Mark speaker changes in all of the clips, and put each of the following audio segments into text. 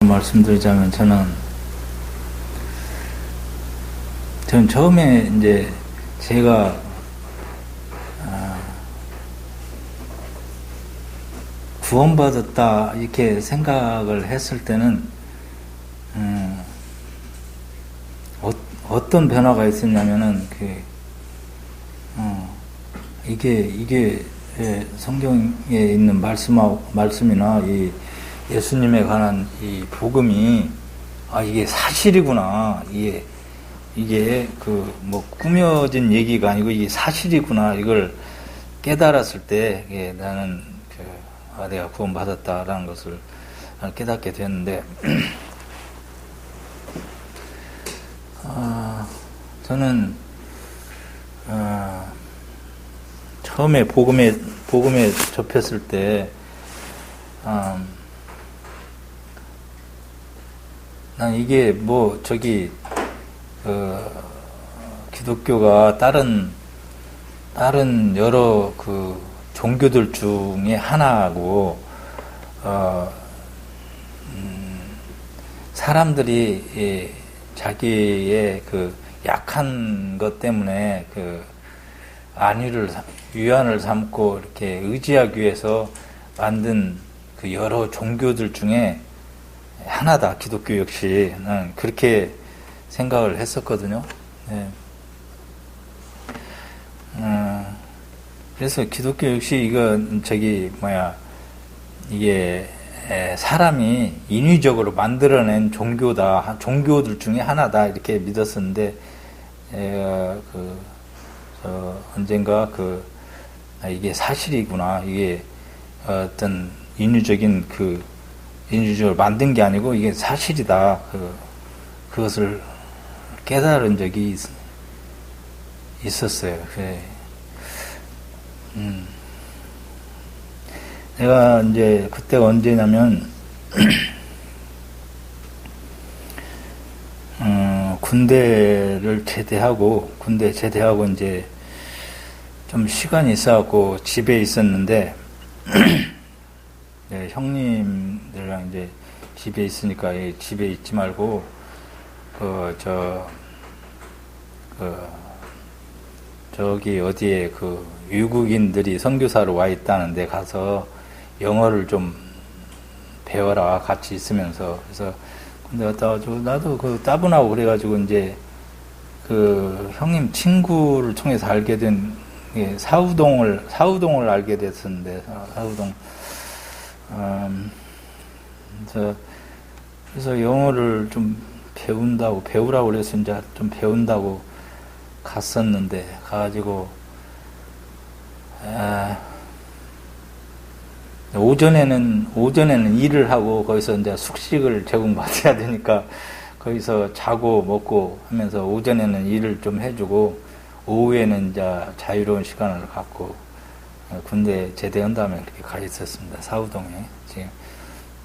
Speaker 1: 말씀드리자면 저는 처음에 이제 제가 구원받았다 이렇게 생각을 했을 때는 어떤 변화가 있었냐면은 이게 성경에 있는 말씀이나 이 예수님에 관한 이 복음이 이게 사실이구나, 이게 뭐 꾸며진 얘기가 아니고 이게 사실이구나, 이걸 깨달았을 때 나는 내가 구원받았다라는 것을 깨닫게 됐는데 저는 처음에 복음에 접했을 때 난 이게 뭐 기독교가 다른 여러 종교들 중에 하나고 사람들이 자기의 약한 것 때문에 위안을 삼고 이렇게 의지하기 위해서 만든 여러 종교들 중에 하나다, 기독교 역시. 난 그렇게 생각을 했었거든요. 네. 그래서 기독교 역시 이게 사람이 인위적으로 만들어낸 종교들 중에 하나다, 이렇게 믿었었는데, 언젠가 이게 사실이구나, 이게 어떤 인위적으로 만든 게 아니고 이게 사실이다, 그것을 깨달은 적이 있었어요. 내가 이제 그때가 언제냐면 군대 제대하고 이제 좀 시간이 있어갖고 집에 있었는데 네, 형님들이랑 이제 집에 있으니까 집에 있지 말고 저기 어디에 외국인들이 선교사로 와 있다는데 가서 영어를 좀 배워라, 같이 있으면서. 그래서 근데 나도 따분하고 그래가지고 이제 형님 친구를 통해서 알게 된 사우동을 알게 됐었는데, 사우동. 그래서 영어를 좀 배우라고 그래서 이제 좀 배운다고 갔었는데, 가가지고 오전에는 일을 하고 거기서 이제 숙식을 제공받아야 되니까 거기서 자고 먹고 하면서 오전에는 일을 좀 해주고 오후에는 이제 자유로운 시간을 갖고 군대 제대한 다음에 그렇게 가 있었습니다. 사우동에. 지금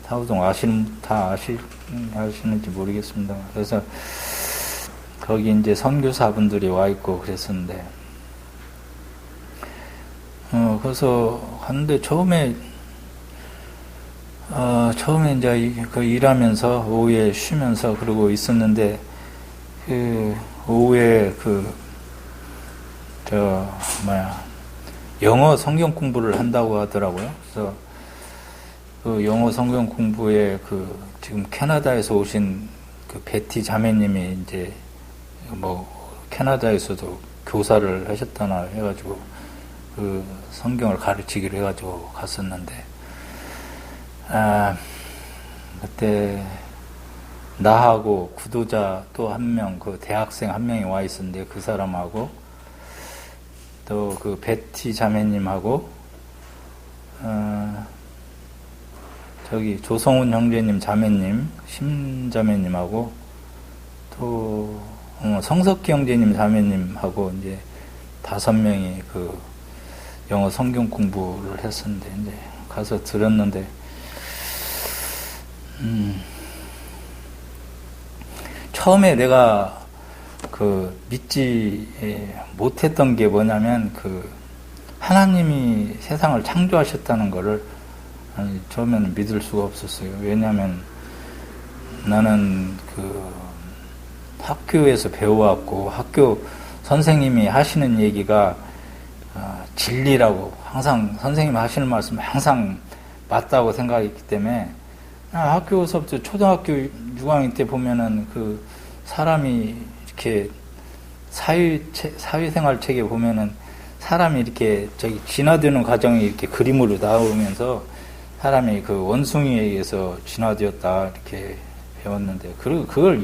Speaker 1: 사우동 다 아시는지 모르겠습니다. 그래서 거기 이제 선교사분들이 와 있고 그랬었는데, 그래서 갔는데 처음에 이제 일하면서 오후에 쉬면서 그러고 있었는데, 오후에 영어 성경 공부를 한다고 하더라고요. 그래서 영어 성경 공부에 지금 캐나다에서 오신 베티 자매님이 이제 캐나다에서도 교사를 하셨다나 해가지고 성경을 가르치기로 해가지고 갔었는데, 그때 나하고 구도자 또 한 명, 대학생 한 명이 와 있었는데 그 사람하고 또 베티 자매님하고 저기 조성훈 형제님 자매님, 심자매님하고 또 성석기 형제님 자매님하고 이제 5명이 영어 성경 공부를 했었는데, 이제 가서 들었는데, 처음에 내가 믿지 못했던 게 뭐냐면 하나님이 세상을 창조하셨다는 거를 처음에는 믿을 수가 없었어요. 왜냐하면 나는 그 학교에서 배워왔고 학교 선생님이 하시는 얘기가 진리라고 항상 선생님이 하시는 말씀 항상 맞다고 생각했기 때문에 학교서부터 초등학교 6학년 때 보면은 그 사람이 이렇게 사회생활 책에 보면은 사람이 이렇게 저기 진화되는 과정이 이렇게 그림으로 나오면서 사람이 그 원숭이에 의해서 진화되었다 이렇게 배웠는데 그걸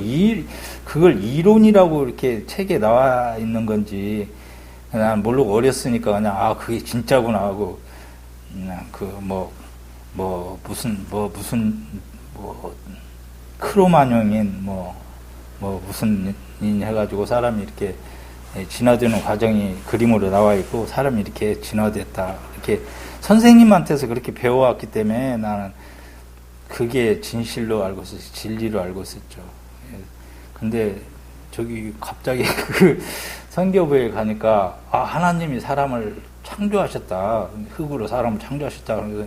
Speaker 1: 이론이라고 이렇게 책에 나와 있는 건지 난 모르고 어렸으니까 그냥 그게 진짜구나 하고 그냥 무슨 크로마뇽인 무슨 인 해가지고 사람이 이렇게 진화되는 과정이 그림으로 나와 있고 사람이 이렇게 진화됐다 이렇게 선생님한테서 그렇게 배워왔기 때문에 나는 그게 진실로 알고 있었지 진리로 알고 있었죠. 근데 저기 갑자기 그 선교부에 가니까 하나님이 사람을 창조하셨다 흙으로 사람을 창조하셨다 그래서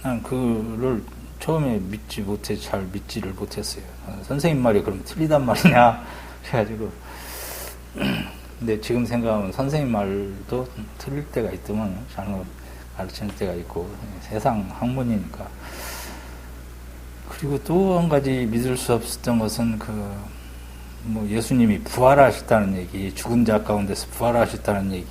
Speaker 1: 난 그를 처음에 잘 믿지를 못했어요. 선생님 말이 그럼 틀리단 말이냐 그래가지고 근데 지금 생각하면 선생님 말도 틀릴 때가 있더만 잘못 가르치는 때가 있고 세상 학문이니까. 그리고 또 한 가지 믿을 수 없었던 것은 예수님이 부활하셨다는 얘기, 죽은 자 가운데서 부활하셨다는 얘기.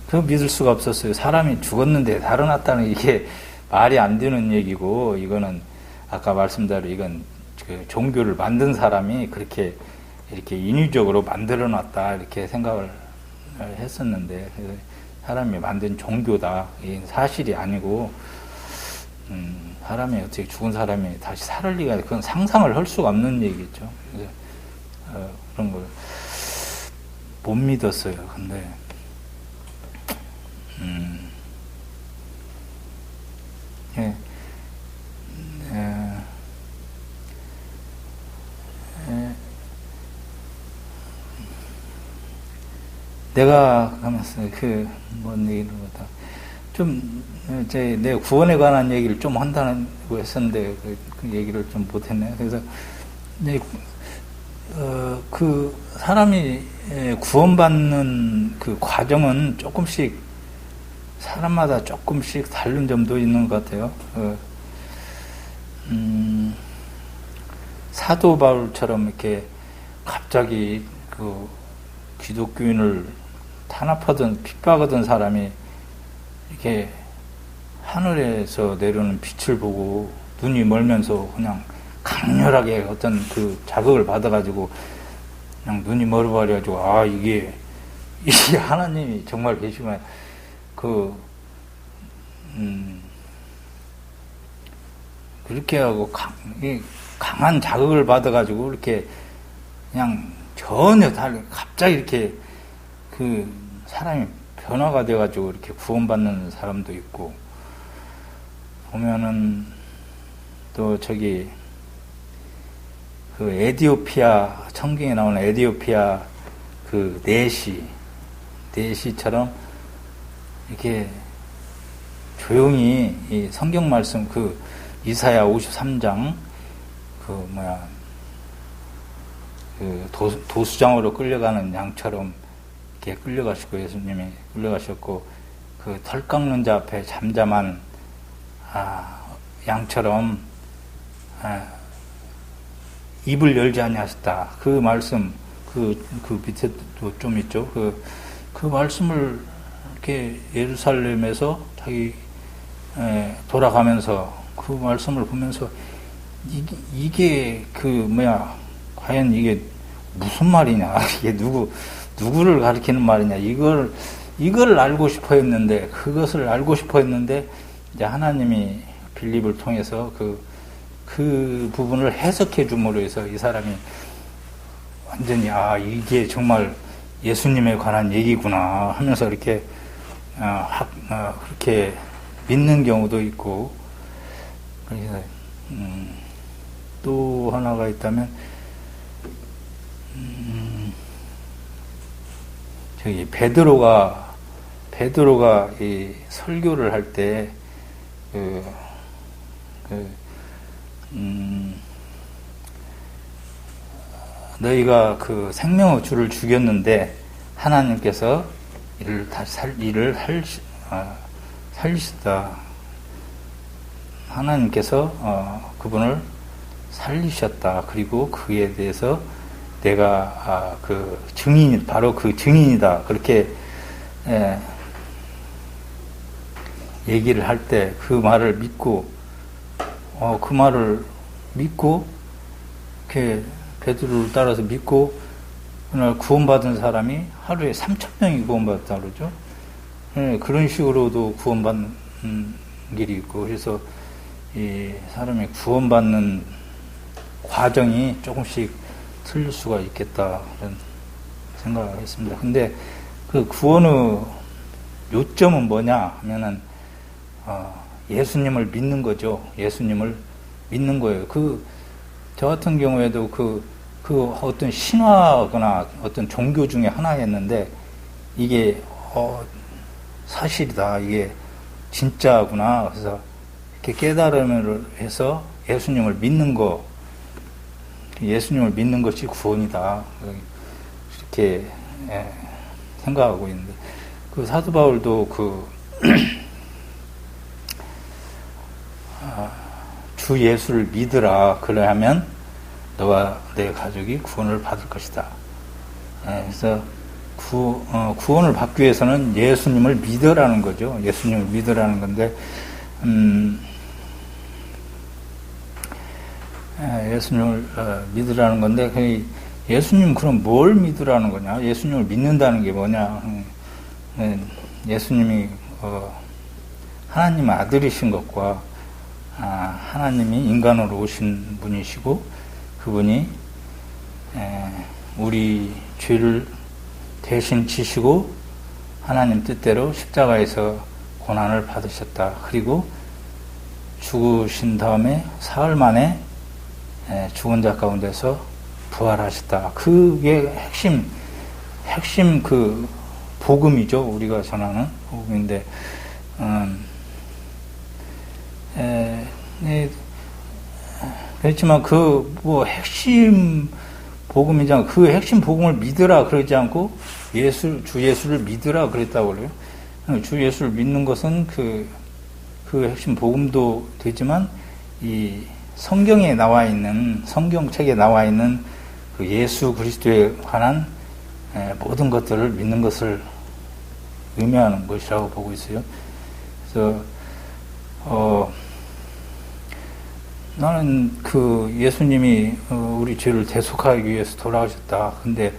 Speaker 1: 그거 믿을 수가 없었어요. 사람이 죽었는데 살아났다는 이게 말이 안 되는 얘기고, 이거는 아까 말씀대로 이건 그 종교를 만든 사람이 그렇게 이렇게 인위적으로 만들어 놨다 이렇게 생각을 했었는데, 사람이 만든 종교다. 이게 사실이 아니고, 사람이 어떻게 죽은 사람이 다시 살을 리가, 그건 상상을 할 수가 없는 얘기죠. 그래서, 그런 걸 못 믿었어요. 근데, 내가 가면서 뭔 얘기를 보다 내 구원에 관한 얘기를 좀 한다고 했었는데 그 얘기를 좀 못했네요. 그래서 그 사람이 구원받는 그 과정은 조금씩 사람마다 조금씩 다른 점도 있는 것 같아요. 사도 바울처럼 이렇게 갑자기 그 기독교인을 탄압하던 핍박하던 사람이 이렇게 하늘에서 내려오는 빛을 보고 눈이 멀면서 그냥 강렬하게 어떤 그 자극을 받아가지고 그냥 눈이 멀어버려가지고 이게 하나님이 정말 계시면 그렇게 하고 강한 자극을 받아가지고 이렇게 그냥 전혀 다르게 갑자기 이렇게 그 사람이 변화가 돼가지고 이렇게 구원받는 사람도 있고, 보면은 또 그 에디오피아, 성경에 나오는 에디오피아 그 내시처럼 이렇게 조용히 이 성경 말씀 그 이사야 53장 도수장으로 끌려가는 양처럼 이렇게 끌려가시고, 예수님이 끌려가셨고, 그 털 깎는 자 앞에 잠잠한 양처럼 입을 열지 아니하셨다. 그 말씀 그 밑에도 좀 있죠. 그 말씀을 이렇게 예루살렘에서 자기 돌아가면서 그 말씀을 보면서 이게 과연 이게 무슨 말이냐, 이게 누구를 가리키는 말이냐, 이걸 알고 싶어 했는데, 그것을 알고 싶어 했는데, 이제 하나님이 빌립을 통해서 그 부분을 해석해 줌으로 해서 이 사람이 완전히, 이게 정말 예수님에 관한 얘기구나 하면서 이렇게, 그렇게 믿는 경우도 있고, 그래서, 또 하나가 있다면, 베드로가 이 설교를 할 때, 너희가 그 생명의 주를 죽였는데 하나님께서 살리셨다. 하나님께서 그분을 살리셨다. 그리고 그에 대해서 내가 바로 그 증인이다. 그렇게 얘기를 할 때 그 말을 믿고 이렇게 베드로를 따라서 믿고 그날 구원받은 사람이 하루에 3,000명이 구원받았다 그러죠. 그런 식으로도 구원받는 길이 있고, 그래서 이 사람이 구원받는 과정이 조금씩 틀릴 수가 있겠다 그런 생각을 했습니다. 근데 그 구원의 요점은 뭐냐 하면은 예수님을 믿는 거죠. 예수님을 믿는 거예요. 저 같은 경우에도 그 어떤 신화거나 어떤 종교 중에 하나였는데 이게 사실이다. 이게 진짜구나. 그래서 이렇게 깨달음을 해서 예수님을 믿는 것이 구원이다. 이렇게 생각하고 있는데, 그 사도 바울도 주 예수를 믿으라. 그래야면 너와 내 가족이 구원을 받을 것이다. 그래서 구원을 받기 위해서는 예수님을 믿으라는 거죠. 예수님을 믿으라는 건데, 예수님을 믿으라는 건데, 예수님 그럼 뭘 믿으라는 거냐? 예수님을 믿는다는 게 뭐냐? 예수님이 하나님 아들이신 것과 하나님이 인간으로 오신 분이시고, 그분이 우리 죄를 대신 지시고 하나님 뜻대로 십자가에서 고난을 받으셨다. 그리고 죽으신 다음에 사흘 만에 죽은 자 가운데서 부활하셨다. 그게 핵심 그 복음이죠. 우리가 전하는 복음인데, 그렇지만 핵심 복음이잖아. 그 핵심 복음을 믿으라 그러지 않고 주 예수를 믿으라 그랬다고 그래요. 주 예수를 믿는 것은 그 핵심 복음도 되지만 이 성경에 나와 있는, 성경책에 나와 있는 그 예수 그리스도에 관한 모든 것들을 믿는 것을 의미하는 것이라고 보고 있어요. 그래서 나는 예수님이 우리 죄를 대속하기 위해서 돌아오셨다. 근데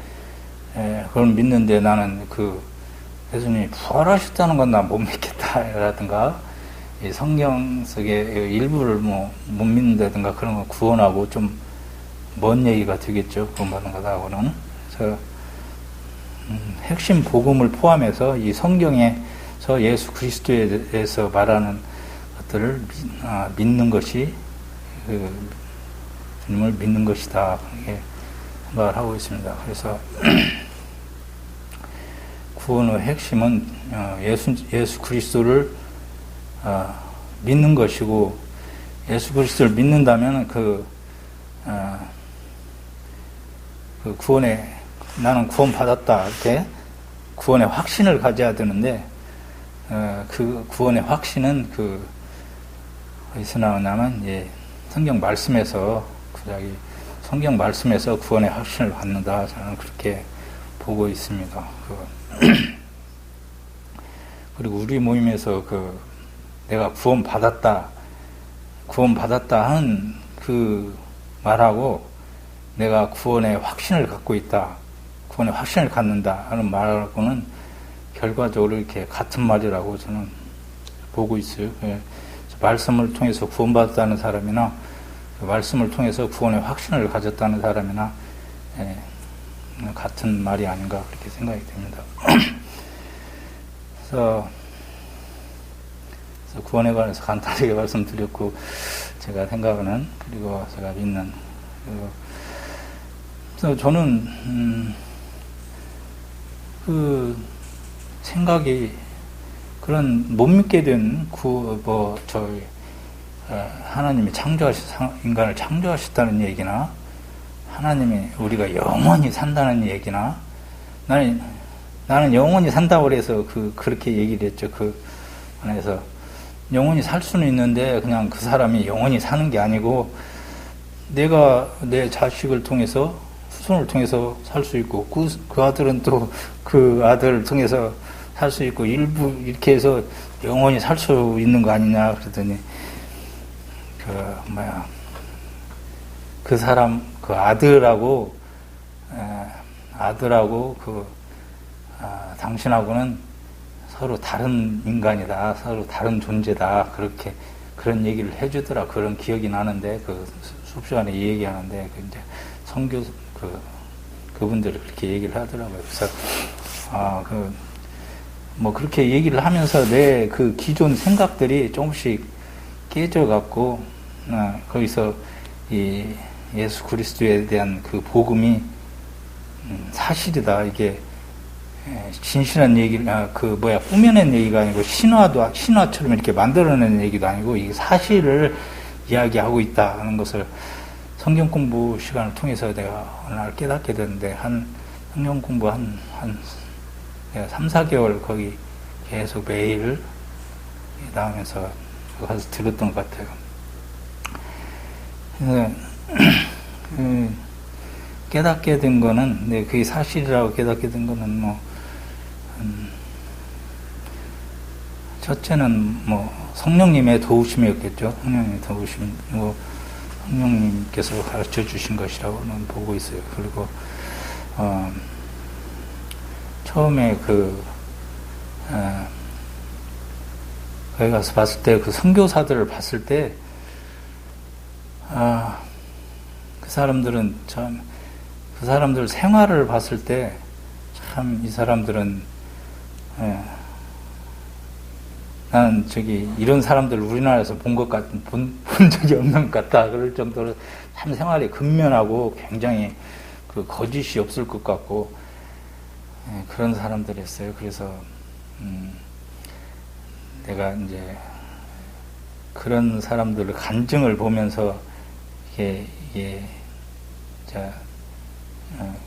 Speaker 1: 그걸 믿는데 나는 예수님이 부활하셨다는 건 나 못 믿겠다. 라든가 이 성경 속의 일부를 못 믿는다든가 그런 거 구원하고 좀 먼 얘기가 되겠죠. 구원받는 것하고는. 그래서 핵심 복음을 포함해서 이 성경에서 예수 그리스도에 대해서 말하는 것들을 믿는 것이 주님을 믿는 것이다. 이렇게 생각을 하고 있습니다. 그래서 구원의 핵심은 예수 그리스도를 믿는 것이고, 예수 그리스도를 믿는다면 나는 구원받았다. 이렇게 구원의 확신을 가져야 되는데, 그 구원의 확신은 어디서 나오냐면, 성경 말씀에서 구원의 확신을 갖는다. 저는 그렇게 보고 있습니다. 그리고 우리 모임에서 내가 구원받았다 하는 그 말하고 내가 구원의 확신을 갖고 있다, 구원의 확신을 갖는다 하는 말하고는 결과적으로 이렇게 같은 말이라고 저는 보고 있어요. 말씀을 통해서 구원받았다는 사람이나 말씀을 통해서 구원의 확신을 가졌다는 사람이나 같은 말이 아닌가 그렇게 생각이 됩니다. 그래서 구원에 관해서 간단하게 말씀드렸고, 제가 생각하는, 그리고 제가 믿는, 그래서 저는 생각이 그런 못 믿게 된 하나님이 인간을 창조하셨다는 얘기나 하나님이 우리가 영원히 산다는 얘기나 나는 영원히 산다고 그래서 그렇게 얘기를 했죠. 안에서 영원히 살 수는 있는데 그냥 그 사람이 영원히 사는 게 아니고 내가 내 자식을 통해서 후손을 통해서 살 수 있고 그 아들은 또 그 아들을 통해서 살 수 있고 일부 이렇게 해서 영원히 살 수 있는 거 아니냐 그랬더니 그 사람 그 아들하고 당신하고는 서로 다른 인간이다, 서로 다른 존재다, 그런 얘기를 해주더라. 그런 기억이 나는데, 수업 시간에 얘기하는데, 이제 선교, 그분들이 그렇게 얘기를 하더라고요. 그래서, 그렇게 얘기를 하면서 내 그 기존 생각들이 조금씩 깨져갖고, 거기서 이 예수 그리스도에 대한 그 복음이, 사실이다. 이게, 진실한 얘기를, 꾸며낸 얘기가 아니고, 신화처럼 이렇게 만들어낸 얘기도 아니고, 이게 사실을 이야기하고 있다 하는 것을 성경 공부 시간을 통해서 내가 어느 날 깨닫게 됐는데, 성경 공부 내가 3, 4개월 거기 계속 매일 나오면서 가서 들었던 것 같아요. 그래서, 깨닫게 된 거는, 그게 사실이라고 깨닫게 된 거는 첫째는 성령님의 도우심이었겠죠. 성령님의 도우심, 성령님께서 가르쳐 주신 것이라고는 보고 있어요. 그리고, 처음에 거기 가서 봤을 때, 그 선교사들을 봤을 때, 그 사람들 생활을 봤을 때, 참, 이 사람들은, 나는 이런 사람들 우리나라에서 본 적이 없는 것 같다. 그럴 정도로 참 생활이 근면하고 굉장히 거짓이 없을 것 같고, 그런 사람들이었어요. 그래서, 내가 이제, 그런 사람들의 간증을 보면서,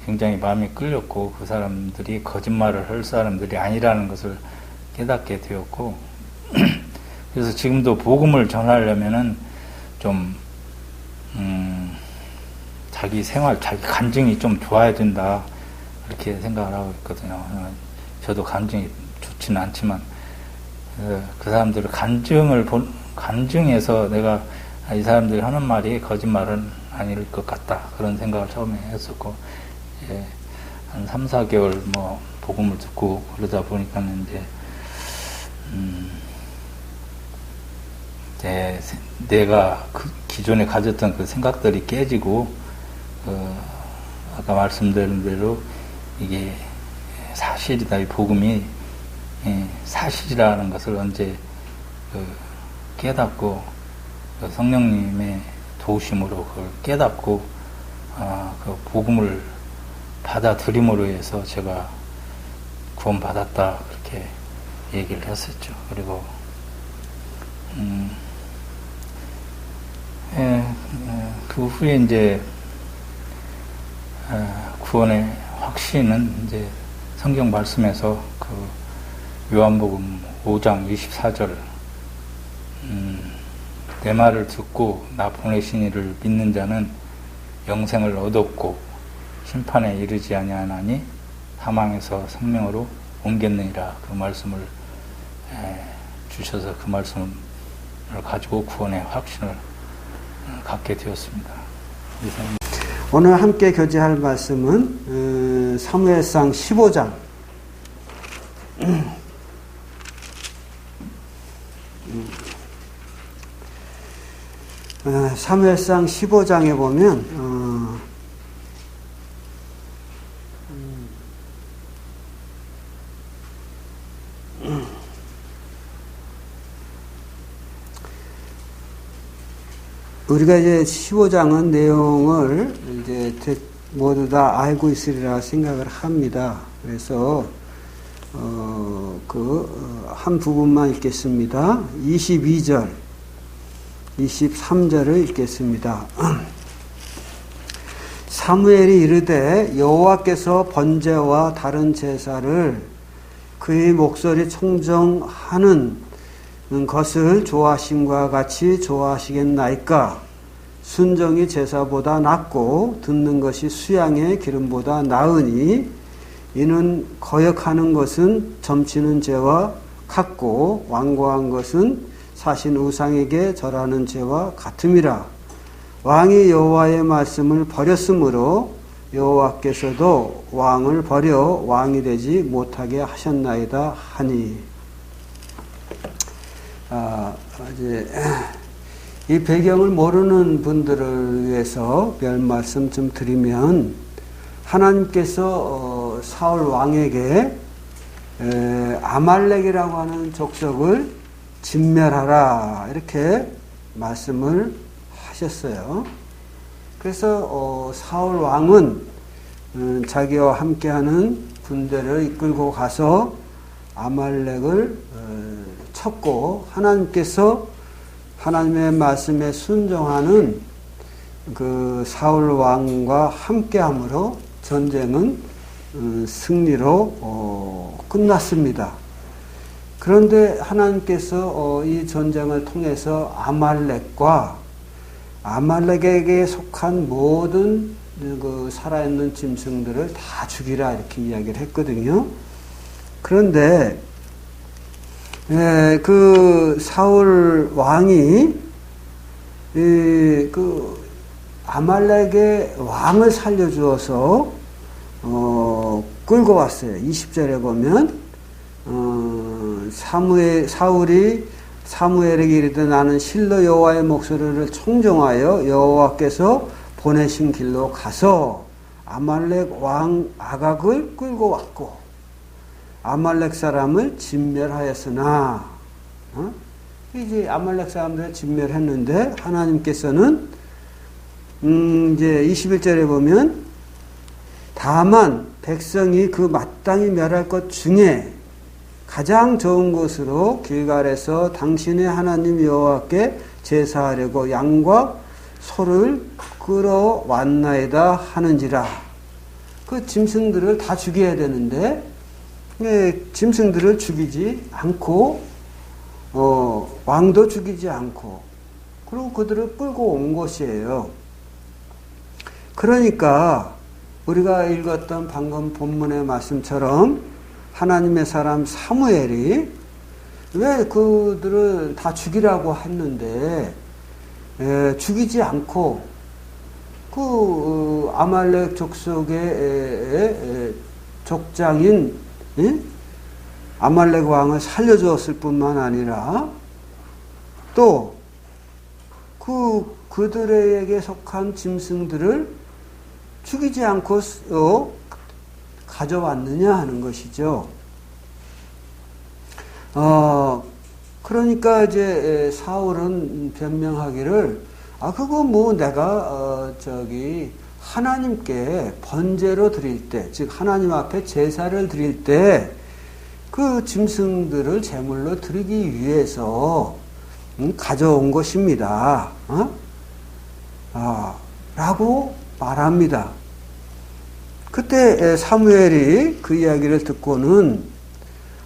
Speaker 1: 굉장히 마음이 끌렸고, 그 사람들이 거짓말을 할 사람들이 아니라는 것을 깨닫게 되었고, 그래서 지금도 복음을 전하려면은 좀, 자기 간증이 좀 좋아야 된다. 그렇게 생각을 하고 있거든요. 저도 간증이 좋지는 않지만, 그 사람들의 간증에서 내가 이 사람들이 하는 말이 거짓말은 아닐 것 같다. 그런 생각을 처음에 했었고, 한 3, 4개월 복음을 듣고 그러다 보니까는 내가 기존에 가졌던 그 생각들이 깨지고, 아까 말씀드린 대로 이게 사실이다. 이 복음이 사실이라는 것을 언제 깨닫고, 성령님의 도우심으로 그걸 깨닫고, 그 복음을 받아들임으로 해서 제가 구원받았다. 그렇게 얘기를 했었죠. 그리고, 그 후에 이제, 구원의 확신은 이제 성경 말씀에서 요한복음 5장 24절, 내 말을 듣고 나 보내신 이를 믿는 자는 영생을 얻었고 심판에 이르지 아니하나니 사망에서 생명으로 옮겼느니라. 그 말씀을 주셔서 그 말씀을 가지고 구원의 확신을 갖게 되었습니다.
Speaker 2: 오늘 함께 교제할 말씀은 사무엘상 15장 사무엘상 15장에 보면 우리가 이제 15장은 내용을 이제 모두 다 알고 있으리라 생각을 합니다. 그래서 한 부분만 읽겠습니다. 22절, 23절을 읽겠습니다. 사무엘이 이르되 여호와께서 번제와 다른 제사를 그의 목소리 청정하는 것을 좋아하심과 같이 좋아하시겠나이까? 순정이 제사보다 낫고 듣는 것이 수양의 기름보다 나으니 이는 거역하는 것은 점치는 죄와 같고 완고한 것은 사신 우상에게 절하는 죄와 같음이라. 왕이 여호와의 말씀을 버렸으므로 여호와께서도 왕을 버려 왕이 되지 못하게 하셨나이다 하니. 이제 이 배경을 모르는 분들을 위해서 별 말씀 좀 드리면, 하나님께서 사울 왕에게 아말렉이라고 하는 족속을 진멸하라 이렇게 말씀을 하셨어요. 그래서 사울 왕은 자기와 함께하는 군대를 이끌고 가서 아말렉을 쳤고, 하나님께서 하나님의 말씀에 순종하는 그 사울 왕과 함께함으로 전쟁은 승리로 끝났습니다. 그런데 하나님께서 이 전쟁을 통해서 아말렉에게 속한 모든 그 살아있는 짐승들을 다 죽이라 이렇게 이야기를 했거든요. 그런데 그 사울 왕이 그 아말렉의 왕을 살려주어서 끌고 왔어요. 20절에 보면 사울이 사무엘에게 이르되 나는 실로 여호와의 목소리를 청종하여 여호와께서 보내신 길로 가서 아말렉 왕 아각을 끌고 왔고 아말렉 사람을 진멸하였으나, 이제 아말렉 사람들을 진멸했는데 하나님께서는 이제 21절에 보면 다만 백성이 그 마땅히 멸할 것 중에 가장 좋은 것으로 길갈에서 당신의 하나님 여호와께 제사하려고 양과 소를 끌어왔나이다 하는지라. 그 짐승들을 다 죽여야 되는데 짐승들을 죽이지 않고 왕도 죽이지 않고 그리고 그들을 끌고 온 것이에요. 그러니까 우리가 읽었던 방금 본문의 말씀처럼 하나님의 사람 사무엘이 왜 그들을 다 죽이라고 했는데 죽이지 않고 그 아말렉 족속의 족장인 아말렉 왕을 살려주었을 뿐만 아니라 또 그들에게 속한 짐승들을 죽이지 않고 가져왔느냐 하는 것이죠. 그러니까 이제 사울은 변명하기를 그거 뭐 내가 하나님께 번제로 드릴 때, 즉 하나님 앞에 제사를 드릴 때 그 짐승들을 제물로 드리기 위해서 가져온 것입니다. 라고 말합니다. 그때 사무엘이 그 이야기를 듣고는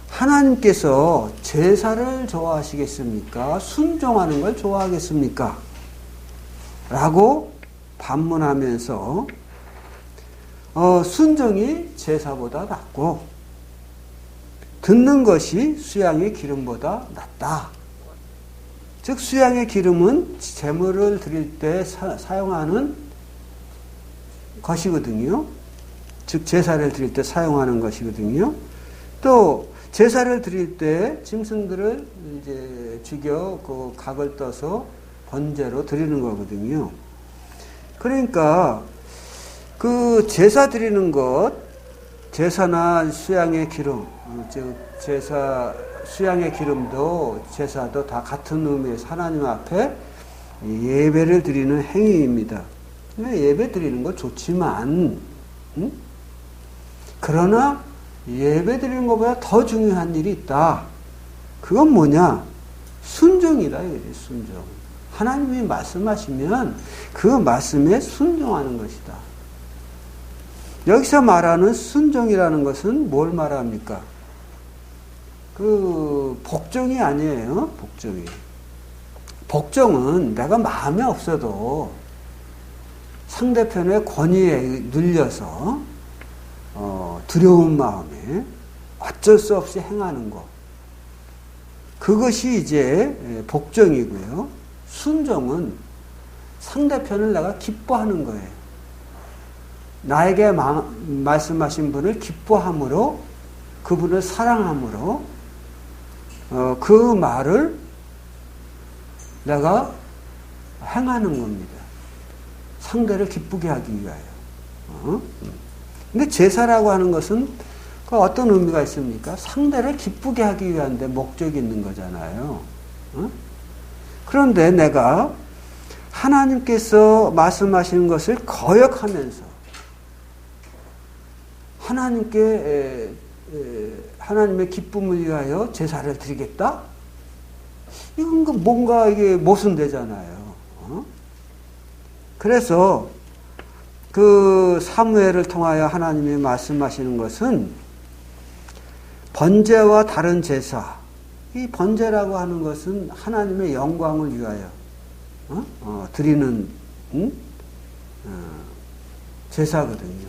Speaker 2: 하나님께서 제사를 좋아하시겠습니까? 순종하는 걸 좋아하겠습니까? 라고 반문하면서 순종이 제사보다 낫고 듣는 것이 수양의 기름보다 낫다. 즉 수양의 기름은 제물을 드릴 때 사용하는 것이거든요. 즉 제사를 드릴 때 사용하는 것이거든요. 또 제사를 드릴 때 짐승들을 이제 죽여 그 각을 떠서 번제로 드리는 거거든요. 그러니까 그 제사 드리는 것, 제사나 수양의 기름, 즉 제사 수양의 기름도 제사도 다 같은 의미에서 하나님 앞에 예배를 드리는 행위입니다. 예배 드리는 거 좋지만, 그러나 예배 드리는 것보다 더 중요한 일이 있다. 그건 뭐냐? 순종이다. 이거지, 순종. 하나님이 말씀하시면 그 말씀에 순종하는 것이다. 여기서 말하는 순종이라는 것은 뭘 말합니까? 그 복종이 아니에요. 복종이. 복종은 내가 마음에 없어도 상대편의 권위에 눌려서 두려운 마음에 어쩔 수 없이 행하는 것. 그것이 이제 복종이고요. 순종은 상대편을 내가 기뻐하는 거예요. 나에게 말씀하신 분을 기뻐함으로, 그분을 사랑함으로 그 말을 내가 행하는 겁니다. 상대를 기쁘게 하기 위하여. 근데 제사라고 하는 것은 그 어떤 의미가 있습니까? 상대를 기쁘게 하기 위한 데 목적이 있는 거잖아요. 그런데 내가 하나님께서 말씀하시는 것을 거역하면서 하나님의 기쁨을 위하여 제사를 드리겠다? 이건 뭔가 이게 모순되잖아요. 그래서 그 사무엘을 통하여 하나님이 말씀하시는 것은 번제와 다른 제사. 이 번제라고 하는 것은 하나님의 영광을 위하여 드리는 제사거든요.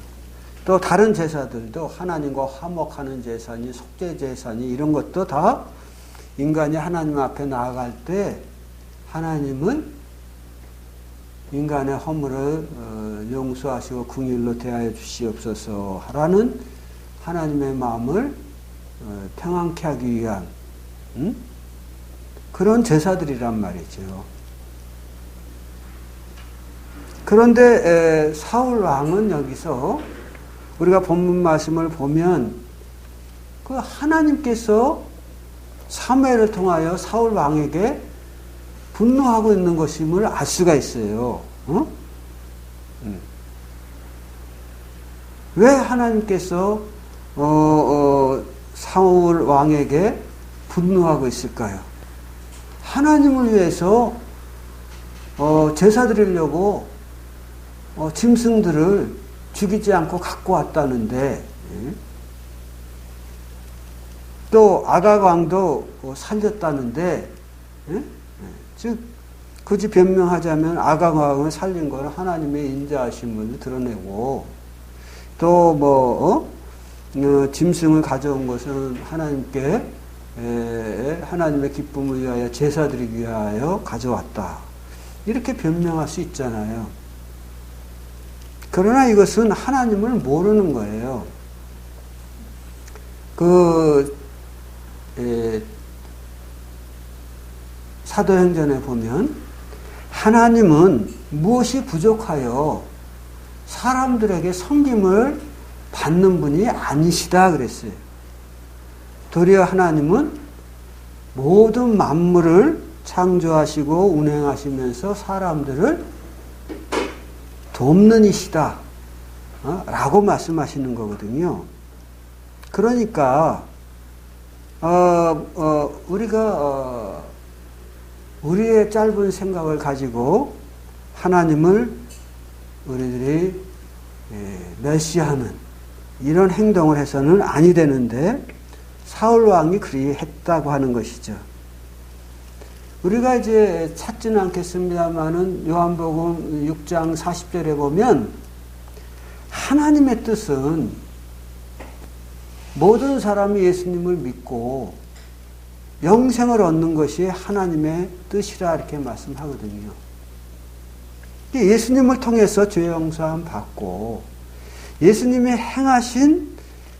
Speaker 2: 또 다른 제사들도 하나님과 화목하는 제사니 속죄 제사니 이런 것도 다 인간이 하나님 앞에 나아갈 때 하나님은 인간의 허물을 용서하시고 긍휼로 대하여 주시옵소서 하라는 하나님의 마음을 평안케 하기 위한 그런 제사들이란 말이죠. 그런데 사울 왕은 여기서 우리가 본문 말씀을 보면 그 하나님께서 사무엘을 통하여 사울 왕에게 분노하고 있는 것임을 알 수가 있어요. 왜 하나님께서 사울 왕에게 분노하고 있을까요? 하나님을 위해서 제사 드리려고 짐승들을 죽이지 않고 갖고 왔다는데, 또 아각 왕도 살렸다는데, 즉 굳이 변명하자면 아각 왕을 살린 것은 하나님의 인자하심을 드러내고, 또 짐승을 가져온 것은 하나님의 기쁨을 위하여 제사 드리기 위하여 가져왔다. 이렇게 변명할 수 있잖아요. 그러나 이것은 하나님을 모르는 거예요. 사도행전에 보면 하나님은 무엇이 부족하여 사람들에게 섬김을 받는 분이 아니시다 그랬어요. 도리어 하나님은 모든 만물을 창조하시고 운행하시면서 사람들을 돕는 이시다 라고 말씀하시는 거거든요. 그러니까 우리가 우리의 짧은 생각을 가지고 하나님을 우리들이 멸시하는 이런 행동을 해서는 아니 되는데 사울 왕이 그리했다고 하는 것이죠. 우리가 이제 찾지는 않겠습니다만은 요한복음 6장 40절에 보면 하나님의 뜻은 모든 사람이 예수님을 믿고 영생을 얻는 것이 하나님의 뜻이라 이렇게 말씀하거든요. 예수님을 통해서 죄 용서함 받고 예수님이 행하신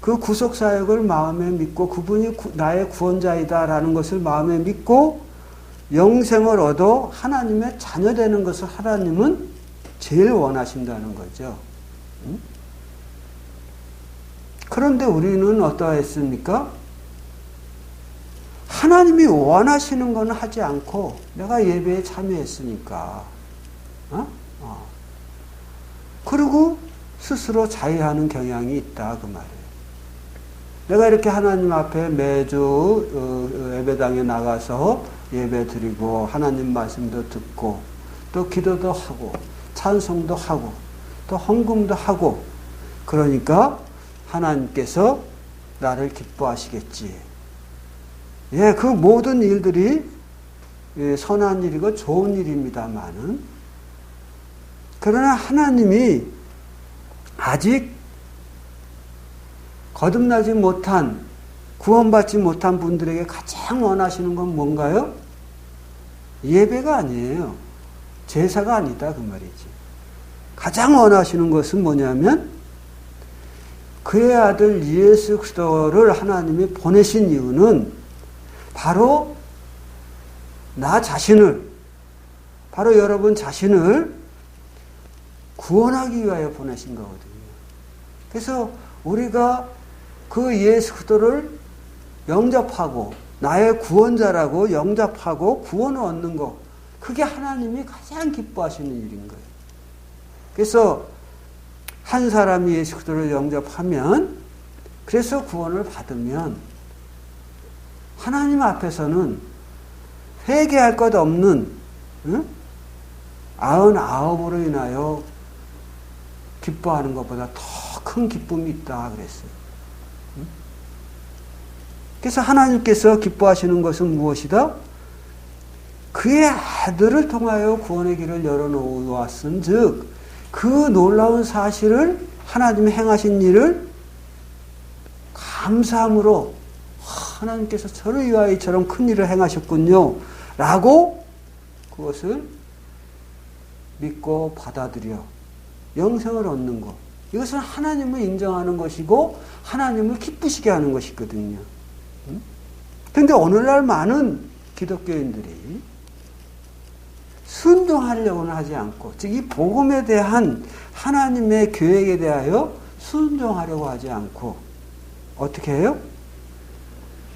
Speaker 2: 그 구속사역을 마음에 믿고 그분이 나의 구원자이다라는 것을 마음에 믿고 영생을 얻어 하나님의 자녀 되는 것을 하나님은 제일 원하신다는 거죠. 그런데 우리는 어떠했습니까? 하나님이 원하시는 건 하지 않고 내가 예배에 참여했으니까 그리고 스스로 자해하는 경향이 있다 그 말이에요. 내가 이렇게 하나님 앞에 매주 예배당에 나가서 예배 드리고 하나님 말씀도 듣고 또 기도도 하고 찬송도 하고 또 헌금도 하고 그러니까 하나님께서 나를 기뻐하시겠지. 예, 그 모든 일들이 선한 일이고 좋은 일입니다만은 그러나 하나님이 아직 거듭나지 못한 구원받지 못한 분들에게 가장 원하시는 건 뭔가요? 예배가 아니에요. 제사가 아니다 그 말이지. 가장 원하시는 것은 뭐냐면 그의 아들 예수 그리스도를 하나님이 보내신 이유는 바로 나 자신을, 바로 여러분 자신을 구원하기 위하여 보내신 거거든요. 그래서 우리가 그 예수 그리스도를 영접하고 나의 구원자라고 영접하고 구원을 얻는 것, 그게 하나님이 가장 기뻐하시는 일인 거예요. 그래서 한 사람이 예수 그리스도를 영접하면, 그래서 구원을 받으면 하나님 앞에서는 회개할 것 없는 99으로 인하여 기뻐하는 것보다 더 큰 기쁨이 있다 그랬어요. 그래서 하나님께서 기뻐하시는 것은 무엇이다? 그의 아들을 통하여 구원의 길을 열어놓았은 즉 그 놀라운 사실을 하나님이 행하신 일을 감사함으로 하나님께서 저를 위하여 이처럼 큰 일을 행하셨군요 라고 그것을 믿고 받아들여 영생을 얻는 것, 이것은 하나님을 인정하는 것이고 하나님을 기쁘시게 하는 것이거든요. 그런데 오늘날 많은 기독교인들이 순종하려고는 하지 않고, 즉 이 복음에 대한 하나님의 계획에 대하여 순종하려고 하지 않고 어떻게 해요?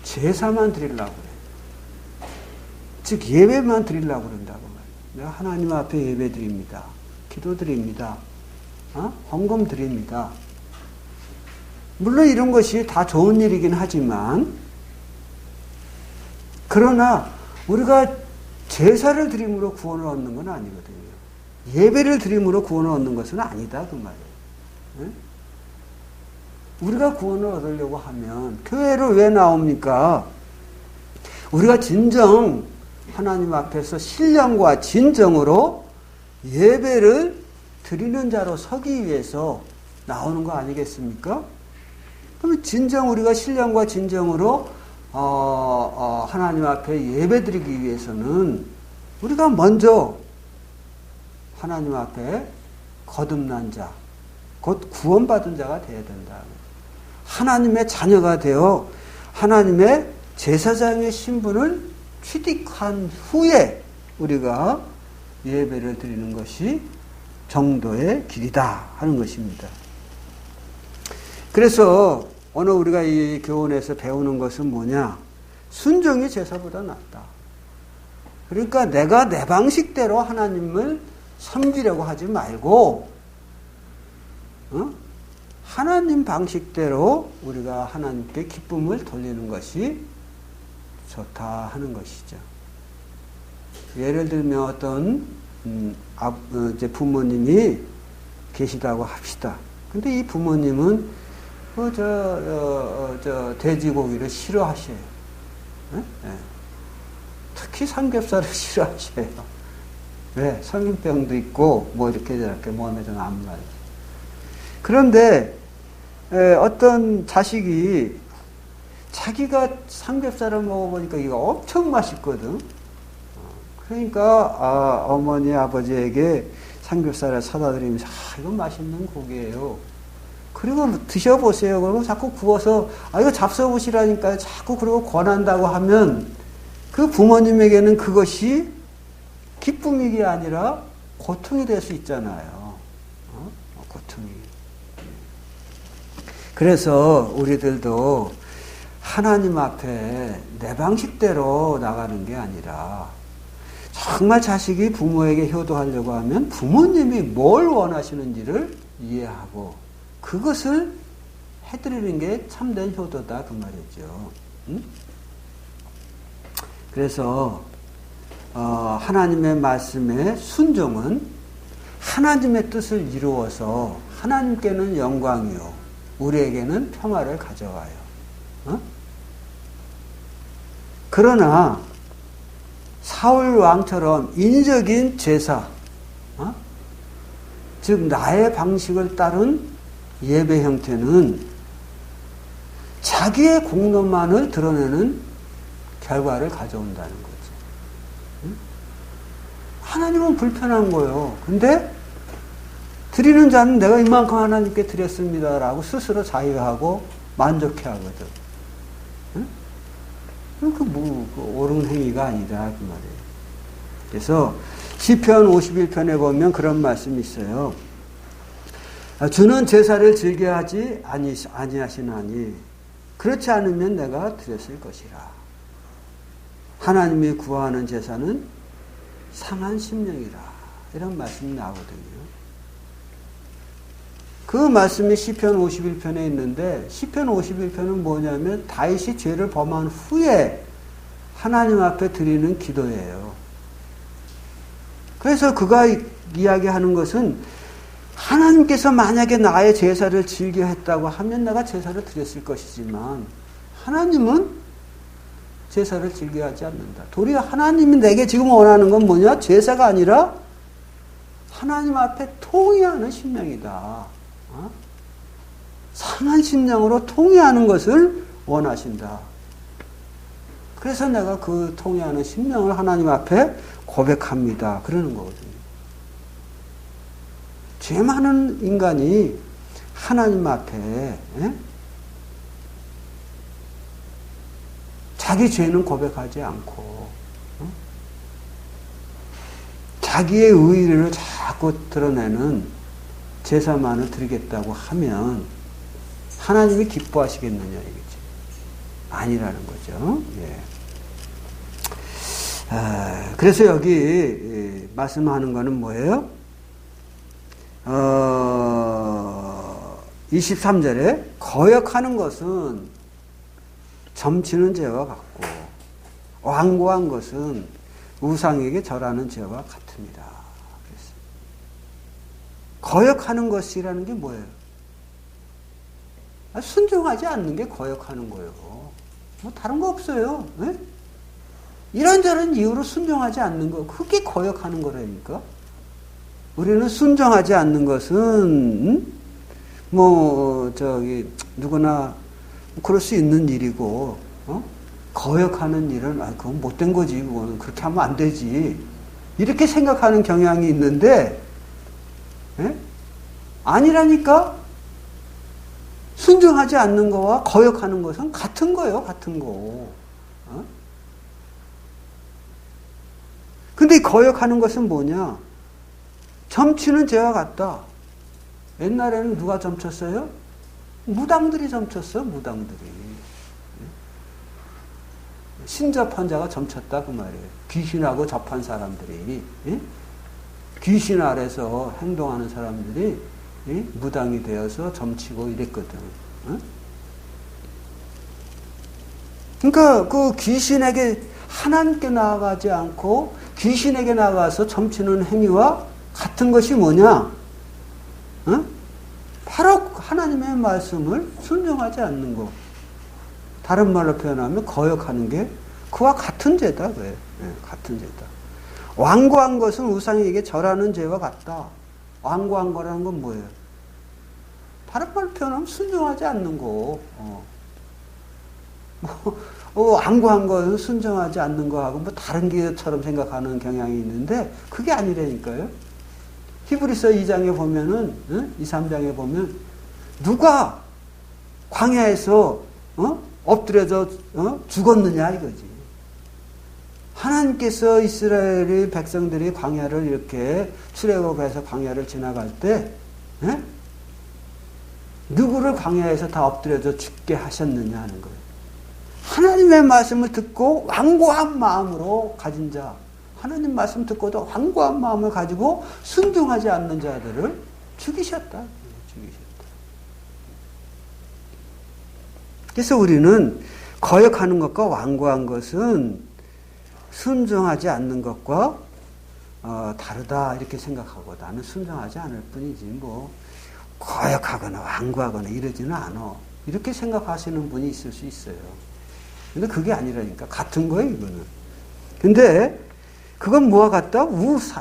Speaker 2: 제사만 드리려고 그래요. 즉 예배만 드리려고 그런다고 말이에요. 내가 하나님 앞에 예배 드립니다. 기도 드립니다. 헌금 드립니다. 물론 이런 것이 다 좋은 일이긴 하지만, 그러나 우리가 제사를 드림으로 구원을 얻는 건 아니거든요. 예배를 드림으로 구원을 얻는 것은 아니다 그 말이에요. 우리가 구원을 얻으려고 하면 교회를 왜 나옵니까? 우리가 진정 하나님 앞에서 신령과 진정으로 예배를 드리는 자로 서기 위해서 나오는 거 아니겠습니까? 그럼 진정 우리가 신령과 진정으로 하나님 앞에 예배 드리기 위해서는 우리가 먼저 하나님 앞에 거듭난 자, 곧 구원받은 자가 되어야 된다. 하나님의 자녀가 되어 하나님의 제사장의 신분을 취득한 후에 우리가 예배를 드리는 것이 정도의 길이다 하는 것입니다. 그래서 오늘 우리가 이 교훈에서 배우는 것은 뭐냐? 순종이 제사보다 낫다. 그러니까 내가 내 방식대로 하나님을 섬기려고 하지 말고 하나님 방식대로 우리가 하나님께 기쁨을 돌리는 것이 좋다 하는 것이죠. 예를 들면 어떤 이제 부모님이 계시다고 합시다. 근데 이 부모님은 돼지고기를 싫어하셔요. 네? 특히 삼겹살을 싫어하셔요. 왜? 성인병도 있고, 뭐 이렇게 저렇게 몸에 좀 안 맞아요. 그런데, 어떤 자식이 자기가 삼겹살을 먹어보니까 이거 엄청 맛있거든. 그러니까, 어머니, 아버지에게 삼겹살을 사다 드리면서, 이건 맛있는 고기예요. 그리고 드셔보세요. 그러고 자꾸 구워서, 이거 잡숴보시라니까요. 자꾸 그러고 권한다고 하면 그 부모님에게는 그것이 기쁨이 아니라 고통이 될 수 있잖아요. 고통이. 그래서 우리들도 하나님 앞에 내 방식대로 나가는 게 아니라 정말 자식이 부모에게 효도하려고 하면 부모님이 뭘 원하시는지를 이해하고 그것을 해드리는 게 참된 효도다 그 말이죠. 응? 그래서 하나님의 말씀의 순종은 하나님의 뜻을 이루어서 하나님께는 영광이요 우리에게는 평화를 가져와요. 어? 그러나 사울 왕처럼 인적인 제사, 즉 나의 방식을 따른 예배 형태는 자기의 공로만을 드러내는 결과를 가져온다는 거죠. 하나님은 불편한 거예요. 근데 드리는 자는 내가 이만큼 하나님께 드렸습니다라고 스스로 자유하고 만족해 하거든. 그 옳은 행위가 아니다 그 말이에요. 그래서 시편 51편에 보면 그런 말씀이 있어요. 주는 제사를 즐겨하지 아니하시나니 그렇지 않으면 내가 드렸을 것이라. 하나님이 구하는 제사는 상한 심령이라. 이런 말씀이 나오거든요. 그 말씀이 시편 51편에 있는데 시편 51편은 뭐냐면 다윗이 죄를 범한 후에 하나님 앞에 드리는 기도예요. 그래서 그가 이야기하는 것은 하나님께서 만약에 나의 제사를 즐겨 했다고 하면 내가 제사를 드렸을 것이지만 하나님은 제사를 즐겨하지 않는다. 도리어 하나님이 내게 지금 원하는 건 뭐냐? 제사가 아니라 하나님 앞에 통회하는 심령이다. 상한 심령으로 통회하는 것을 원하신다. 그래서 내가 그 통회하는 심령을 하나님 앞에 고백합니다. 그러는 거거든요. 죄 많은 인간이 하나님 앞에 자기 죄는 고백하지 않고 자기의 의의를 자꾸 드러내는 제사만을 드리겠다고 하면 하나님이 기뻐하시겠느냐 이거지. 아니라는 거죠. 예. 그래서 여기 말씀하는 거는 뭐예요? 23절에 거역하는 것은 점치는 죄와 같고 완고한 것은 우상에게 절하는 죄와 같습니다. 거역하는 것이라는 게 뭐예요? 순종하지 않는 게 거역하는 거예요. 뭐 다른 거 없어요. 네? 이런저런 이유로 순종하지 않는 거, 그게 거역하는 거라니까. 우리는 순종하지 않는 것은 누구나 그럴 수 있는 일이고, 거역하는 일은 그건 못된 거지. 그거는 그렇게 하면 안 되지. 이렇게 생각하는 경향이 있는데. 예? 아니라니까. 순종하지 않는 거와 거역하는 것은 같은 거예요, 같은 거. 근데 이 거역하는 것은 뭐냐? 점치는 죄와 같다. 옛날에는 누가 점쳤어요? 무당들이 점쳤어요, 무당들이. 신접한 자가 점쳤다, 그 말이에요. 귀신하고 접한 사람들이. 예? 귀신 아래서 행동하는 사람들이 무당이 되어서 점치고 이랬거든. 그러니까 그 귀신에게 하나님께 나아가지 않고 귀신에게 나가서 점치는 행위와 같은 것이 뭐냐? 바로 하나님의 말씀을 순종하지 않는 거. 다른 말로 표현하면 거역하는 게 그와 같은 죄다. 그래. 네, 같은 죄다. 완고한 것은 우상에게 절하는 죄와 같다. 완고한 거라는 건 뭐예요? 다른 말로 표현하면 순종하지 않는 거. 완고한 것은 순종하지 않는 거하고 뭐 다른 것처럼 생각하는 경향이 있는데 그게 아니라니까요. 히브리서 2장에 보면은 2, 3장에 보면 누가 광야에서 엎드려져 죽었느냐 이거지. 하나님께서 이스라엘의 백성들이 광야를 이렇게 출애굽해서 광야를 지나갈 때 누구를 광야에서 다 엎드려져 죽게 하셨느냐 하는 거예요. 하나님의 말씀을 듣고 완고한 마음으로 가진 자, 하나님 말씀 듣고도 완고한 마음을 가지고 순종하지 않는 자들을 죽이셨다. 죽이셨다. 그래서 우리는 거역하는 것과 완고한 것은 순종하지 않는 것과 다르다 이렇게 생각하고 나는 순종하지 않을 뿐이지 뭐 거역하거나 완고하거나 이러지는 않아. 이렇게 생각하시는 분이 있을 수 있어요. 근데 그게 아니라니까. 같은 거예요, 이거는. 근데 그건 뭐와 같다?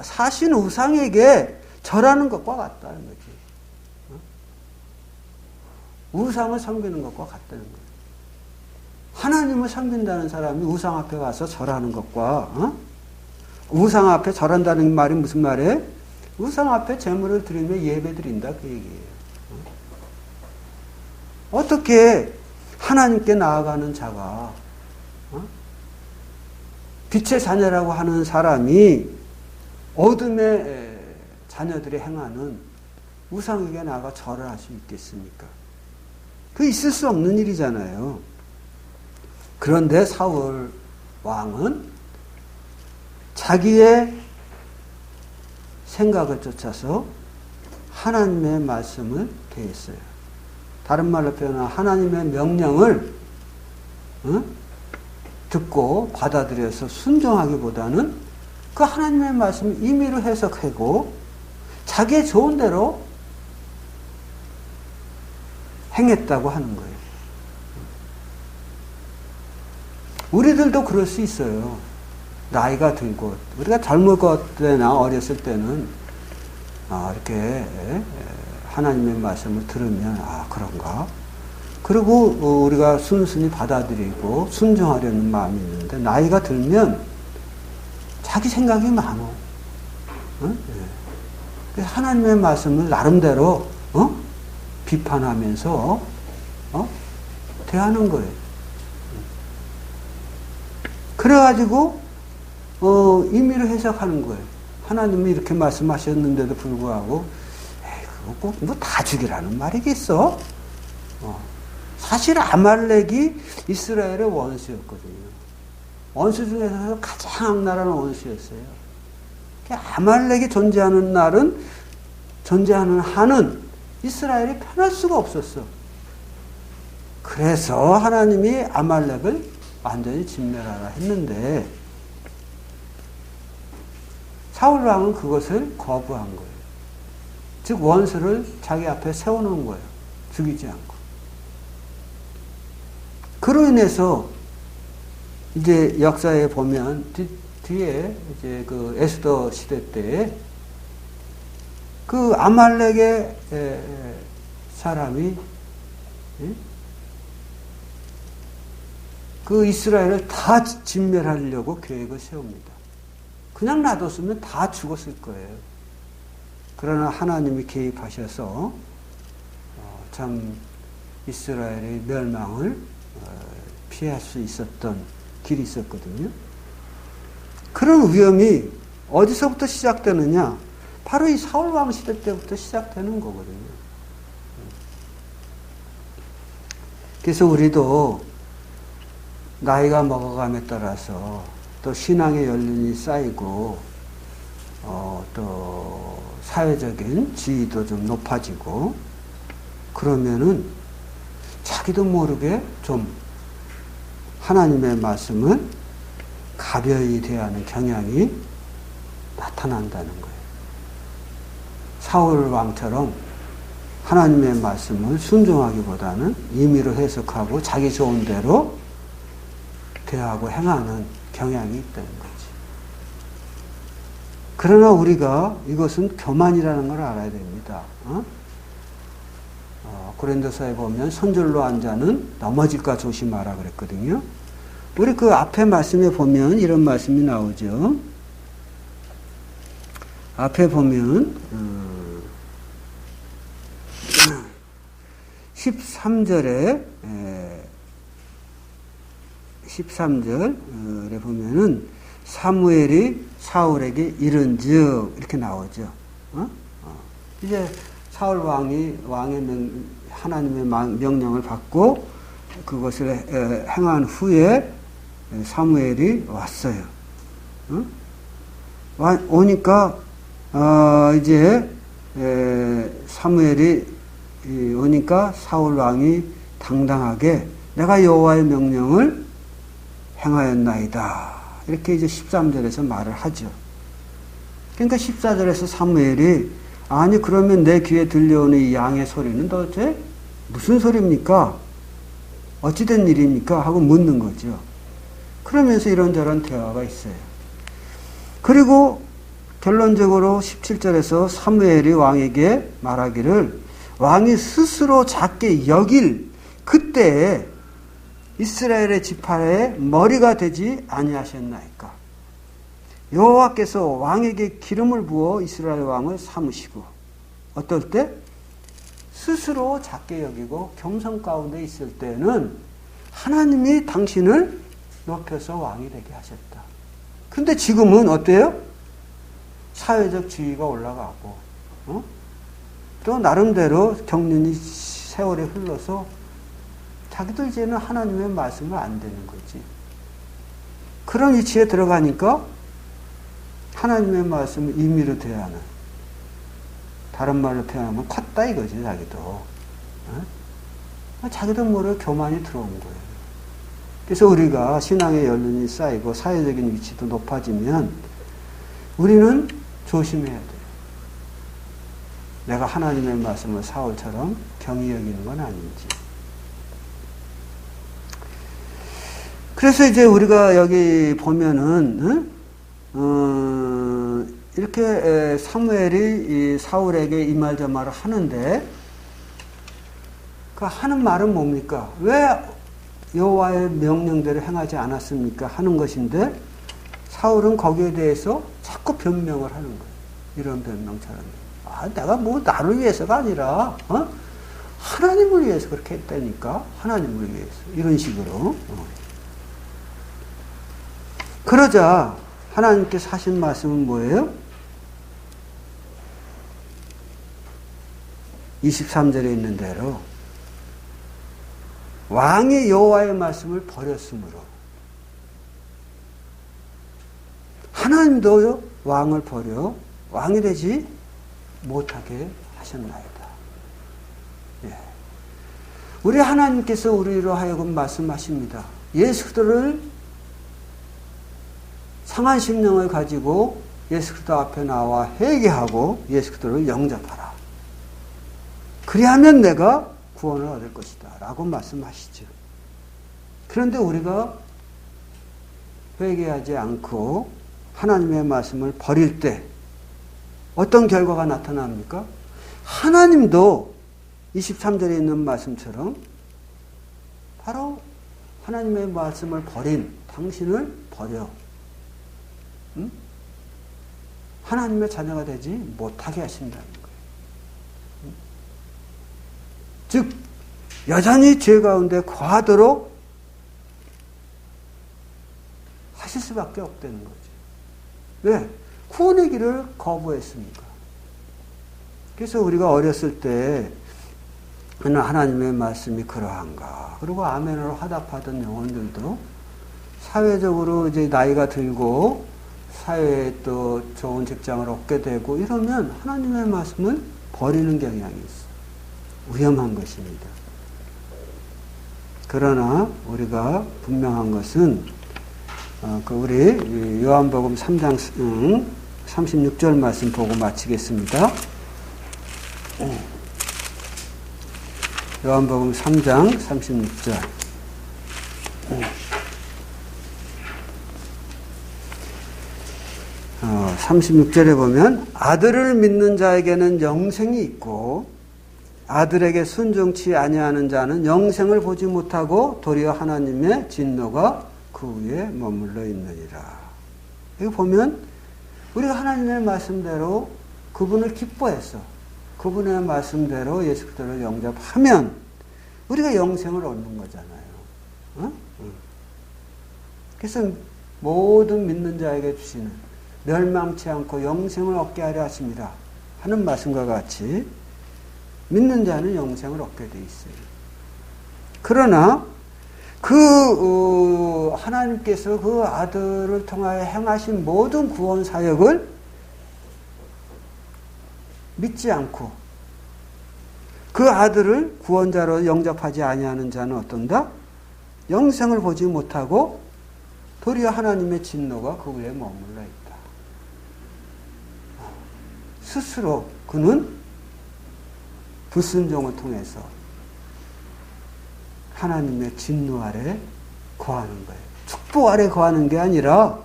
Speaker 2: 사신 우상에게 절하는 것과 같다는 거지. 우상을 섬기는 것과 같다는 거예요. 하나님을 섬긴다는 사람이 우상 앞에 가서 절하는 것과 우상 앞에 절한다는 말이 무슨 말이에요? 우상 앞에 제물을 드리며 예배 드린다 그 얘기예요. 어떻게 하나님께 나아가는 자가 빛의 자녀라고 하는 사람이 어둠의 자녀들이 행하는 우상에게 나아가 절을 할 수 있겠습니까? 그 있을 수 없는 일이잖아요. 그런데 사울 왕은 자기의 생각을 쫓아서 하나님의 말씀을 대했어요. 다른 말로 표현하면 하나님의 명령을 듣고 받아들여서 순종하기보다는 그 하나님의 말씀을 임의로 해석하고 자기의 좋은 대로 행했다고 하는 거예요. 우리들도 그럴 수 있어요. 나이가 들고 우리가 젊을 때나 어렸을 때는 이렇게 하나님의 말씀을 들으면 그런가? 그리고 우리가 순순히 받아들이고 순종하려는 마음이 있는데 나이가 들면 자기 생각이 많아. 그래서 하나님의 말씀을 나름대로 비판하면서 대하는 거예요. 그래가지고 임의로 해석하는 거예요. 하나님이 이렇게 말씀하셨는데도 불구하고 그거 꼭 뭐 다 죽이라는 말이겠어? 사실 아말렉이 이스라엘의 원수였거든요. 원수 중에서 가장 악랄한 원수였어요. 아말렉이 존재하는 한은 이스라엘이 편할 수가 없었어. 그래서 하나님이 아말렉을 완전히 진멸하라 했는데 사울 왕은 그것을 거부한 거예요. 즉 원수를 자기 앞에 세워놓은 거예요. 죽이지 않고. 그로 인해서 이제 역사에 보면 뒤에 이제 그 에스더 시대 때 그 아말렉의 사람이 그 이스라엘을 다 진멸하려고 계획을 세웁니다. 그냥 놔뒀으면 다 죽었을 거예요. 그러나 하나님이 개입하셔서 참 이스라엘의 멸망을 피할 수 있었던 길이 있었거든요. 그런 위험이 어디서부터 시작되느냐? 바로 이 사울왕 시대 때부터 시작되는 거거든요. 그래서 우리도 나이가 먹어감에 따라서 또 신앙의 연륜이 쌓이고 또 사회적인 지위도 좀 높아지고 그러면은 자기도 모르게 좀 하나님의 말씀을 가벼이 대하는 경향이 나타난다는 거예요. 사울 왕처럼 하나님의 말씀을 순종하기보다는 임의로 해석하고 자기 좋은 대로 대하고 행하는 경향이 있다는 거지. 그러나 우리가 이것은 교만이라는 걸 알아야 됩니다. 고린도서에 보면 손절로 한 자는 넘어질까 조심하라 그랬거든요. 우리 그 앞에 말씀에 보면 이런 말씀이 나오죠. 앞에 보면 13절에 보면은 사무엘이 사울에게 이른즉 이렇게 나오죠. 이제 사울 왕의 하나님의 명령을 받고 그것을 행한 후에 사무엘이 왔어요. 오니까 이제 사무엘이 오니까 사울 왕이 당당하게 내가 여호와의 명령을 행하였나이다. 이렇게 이제 13절에서 말을 하죠. 그러니까 14절에서 사무엘이 아니 그러면 내 귀에 들려오는 이 양의 소리는 도대체 무슨 소리입니까? 어찌된 일입니까? 하고 묻는 거죠. 그러면서 이런저런 대화가 있어요. 그리고 결론적으로 17절에서 사무엘이 왕에게 말하기를 왕이 스스로 작게 여길 그때에 이스라엘의 지파의 머리가 되지 아니하셨나이까. 여호와께서 왕에게 기름을 부어 이스라엘 왕을 삼으시고 어떨 때? 스스로 작게 여기고 겸손 가운데 있을 때는 하나님이 당신을 높여서 왕이 되게 하셨다. 근데 지금은 어때요? 사회적 지위가 올라가고 또 나름대로 경륜이 세월이 흘러서 자기들 이제는 하나님의 말씀을 안 되는 거지. 그런 위치에 들어가니까 하나님의 말씀을 임의로 대하는, 다른 말로 표현하면 컸다 이거지. 자기도 자기도 모르게 교만이 들어온 거예요. 그래서 우리가 신앙의 연륜이 쌓이고 사회적인 위치도 높아지면 우리는 조심해야 돼요. 내가 하나님의 말씀을 사울처럼 경히 여기는 건 아닌지. 그래서 이제 우리가 여기 보면은 이렇게 사무엘이 사울에게 이 말 저 말을 하는데 그 하는 말은 뭡니까? 왜 여호와의 명령대로 행하지 않았습니까? 하는 것인데 사울은 거기에 대해서 자꾸 변명을 하는 거예요. 이런 변명처럼. 내가 뭐 나를 위해서가 아니라 하나님을 위해서 그렇게 했다니까. 하나님을 위해서. 이런 식으로. 그러자 하나님께서 하신 말씀은 뭐예요? 23절에 있는 대로 왕이 여호와의 말씀을 버렸으므로 하나님도 왕을 버려 왕이 되지 못하게 하셨나이다. 예. 우리 하나님께서 우리로 하여금 말씀하십니다. 예수들을 상한 심령을 가지고 예수 그리스도 앞에 나와 회개하고 예수 그리스도를 영접하라. 그리하면 내가 구원을 얻을 것이다. 라고 말씀하시죠. 그런데 우리가 회개하지 않고 하나님의 말씀을 버릴 때 어떤 결과가 나타납니까? 하나님도 23절에 있는 말씀처럼 바로 하나님의 말씀을 버린 당신을 버려. 하나님의 자녀가 되지 못하게 하신다는 거예요. 즉 여전히 죄 가운데 거하도록 하실 수밖에 없다는 거죠. 왜? 구원의 길을 거부했으니까. 그래서 우리가 어렸을 때 하나님의 말씀이 그러한가. 그리고 아멘으로 화답하던 영혼들도 사회적으로 이제 나이가 들고 사회에 또 좋은 직장을 얻게 되고 이러면 하나님의 말씀을 버리는 경향이 있어요. 위험한 것입니다. 그러나 우리가 분명한 것은 우리 요한복음 3장 36절 말씀 보고 마치겠습니다. 요한복음 3장 36절. 36절에 보면 아들을 믿는 자에게는 영생이 있고 아들에게 순종치 아니하는 자는 영생을 보지 못하고 도리어 하나님의 진노가 그 위에 머물러 있느니라. 여기 보면 우리가 하나님의 말씀대로 그분을 기뻐해서 그분의 말씀대로 예수 그리스도를 영접하면 우리가 영생을 얻는 거잖아요. 그래서 모든 믿는 자에게 주시는 멸망치 않고 영생을 얻게 하려 하십니다 하는 말씀과 같이 믿는 자는 영생을 얻게 돼 있어요. 그러나 하나님께서 그 아들을 통하여 행하신 모든 구원 사역을 믿지 않고 그 아들을 구원자로 영접하지 아니하는 자는 어떤다? 영생을 보지 못하고 도리어 하나님의 진노가 그 위에 머물러 있다. 스스로 그는 불순종을 통해서 하나님의 진노 아래 거하는 거예요. 축복 아래 거하는 게 아니라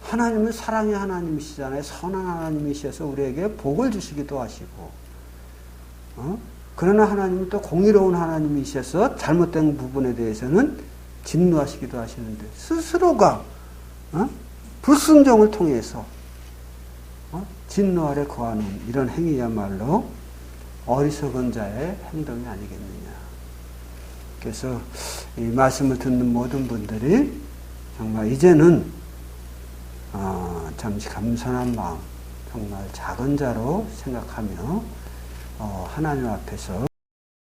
Speaker 2: 하나님은 사랑의 하나님이시잖아요. 선한 하나님이셔서 우리에게 복을 주시기도 하시고 그러나 하나님은 또 공의로운 하나님이셔서 잘못된 부분에 대해서는 진노하시기도 하시는데 스스로가 불순종을 통해서 진노 아래 거하는 이런 행위야말로 어리석은 자의 행동이 아니겠느냐. 그래서 이 말씀을 듣는 모든 분들이 정말 이제는 잠시 겸손한 마음, 정말 작은 자로 생각하며 하나님 앞에서